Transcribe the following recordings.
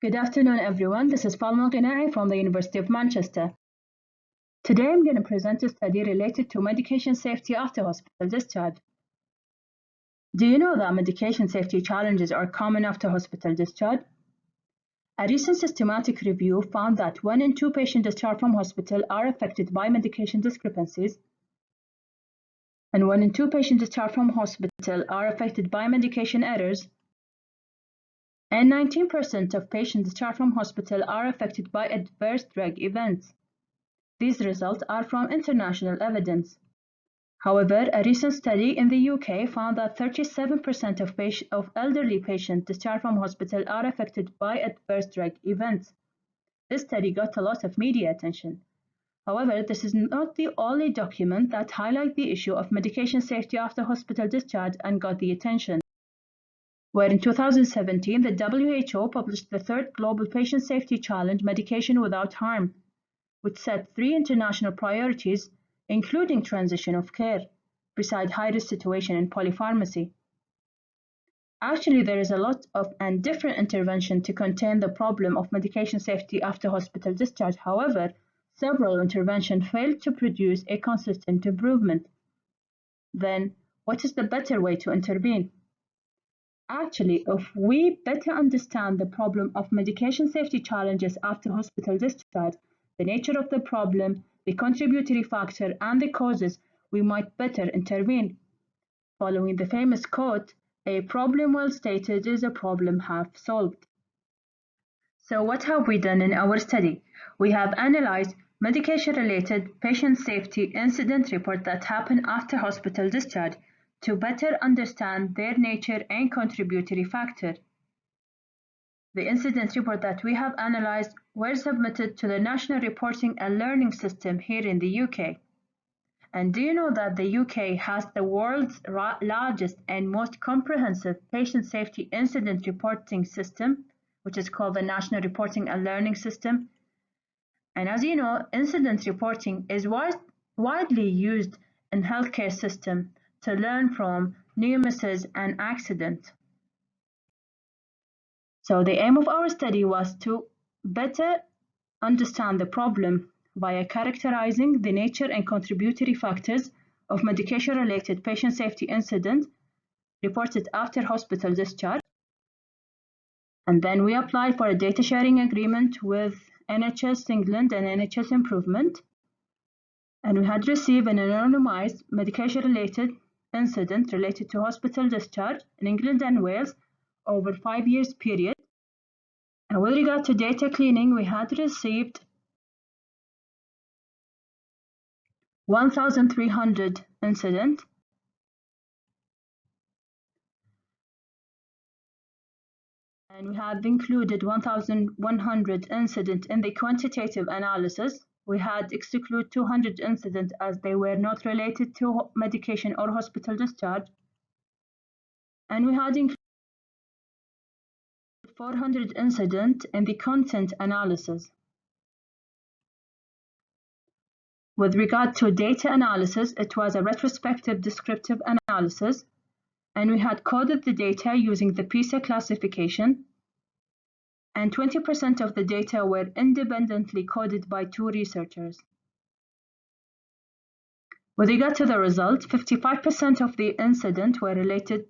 Good afternoon, everyone. This is Fatema Algenae from the University of Manchester. Today, I'm going to present a study related to medication safety after hospital discharge. Do you know that medication safety challenges are common after hospital discharge? A recent systematic review found that 1 in 2 patients discharged from hospital are affected by medication discrepancies, and 1 in 2 patients discharged from hospital are affected by medication errors, and 19% of patients discharged from hospital are affected by adverse drug events. These results are from international evidence. However, a recent study in the UK found that 37% of elderly patients discharged from hospital are affected by adverse drug events. This study got a lot of media attention. However, this is not the only document that highlights the issue of medication safety after hospital discharge and got the attention. Where in 2017, the WHO published the third Global Patient Safety Challenge, Medication Without Harm, which set 3 international priorities, including transition of care, beside high-risk situation in polypharmacy. Actually, there is a lot of and different intervention to contain the problem of medication safety after hospital discharge. However, several interventions failed to produce a consistent improvement. Then, what is the better way to intervene? Actually, if we better understand the problem of medication safety challenges after hospital discharge, the nature of the problem, the contributory factor, and the causes, we might better intervene. Following the famous quote, "A problem well stated is a problem half solved." So what have we done in our study? We have analyzed medication-related patient safety incident reports that happen after hospital discharge to better understand their nature and contributory factor. The incident report that we have analyzed were submitted to the National Reporting and Learning System here in the UK. And do you know that the UK has the world's largest and most comprehensive patient safety incident reporting system, which is called the National Reporting and Learning System? And as you know, incident reporting is widely used in healthcare system to learn from near misses and accidents. So the aim of our study was to better understand the problem via characterizing the nature and contributory factors of medication-related patient safety incidents reported after hospital discharge. And then we applied for a data sharing agreement with NHS England and NHS Improvement. And we had received an anonymized medication-related incident related to hospital discharge in England and Wales over 5 years period. And with regard to data cleaning, we had received 1,300 incidents. And we had included 1,100 incidents in the quantitative analysis. We had excluded 200 incidents as they were not related to medication or hospital discharge. And we had included 400 incidents in the content analysis. With regard to data analysis, it was a retrospective descriptive analysis, and we had coded the data using the PISA classification, and 20% of the data were independently coded by 2 researchers. With regard to the results, 55% of the incidents were related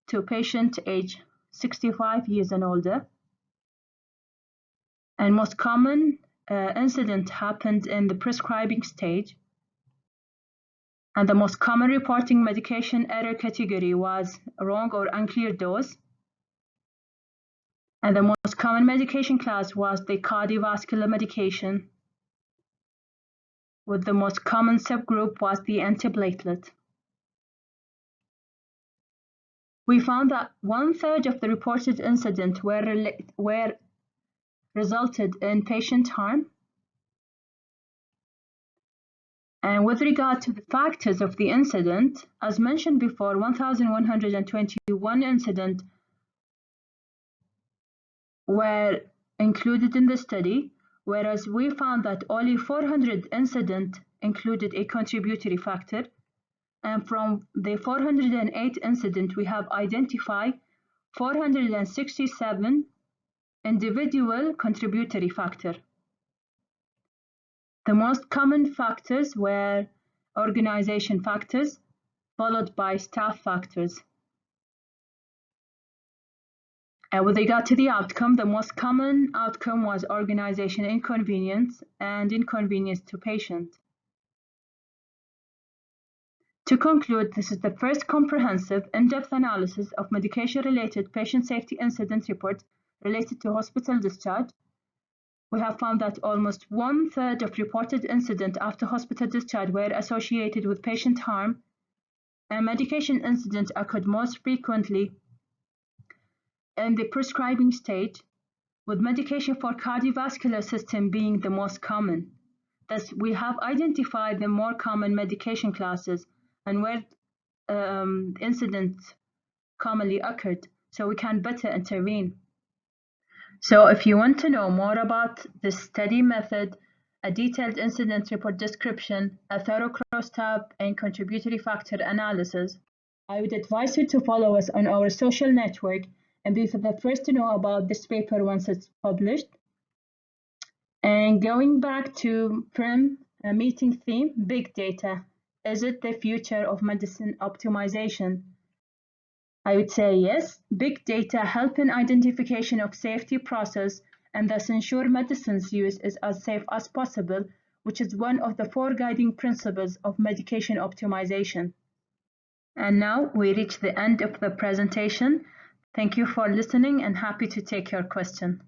to patient age 65 years and older, and most common incident happened in the prescribing stage, and the most common reporting medication error category was wrong or unclear dose, and the most common medication class was the cardiovascular medication, with the most common subgroup was the antiplatelet. We found that 1/3 of the reported incidents were resulted in patient harm. And with regard to the factors of the incident, as mentioned before, 1,121 incidents were included in the study, whereas we found that only 400 incidents included a contributory factor. And from the 408 incidents, we have identified 467 individual contributory factor. The most common factors were organization factors, followed by staff factors. With regard to the outcome, the most common outcome was organization inconvenience and inconvenience to patient. To conclude, this is the first comprehensive, in-depth analysis of medication-related patient safety incident report related to hospital discharge. We have found that almost 1/3 of reported incidents after hospital discharge were associated with patient harm, and medication incidents occurred most frequently in the prescribing stage, with medication for cardiovascular system being the most common. Thus, we have identified the more common medication classes and where incidents commonly occurred, so we can better intervene. So if you want to know more about the study method, a detailed incident report description, a thorough crosstab, and contributory factor analysis, I would advise you to follow us on our social network and be the first to know about this paper once it's published. And going back to Prim meeting theme, big data. Is it the future of medicine optimization? I would say yes. Big data help in identification of safety process and thus ensure medicine's use is as safe as possible, which is one of the 4 guiding principles of medication optimization. And now we reach the end of the presentation. Thank you for listening and happy to take your question.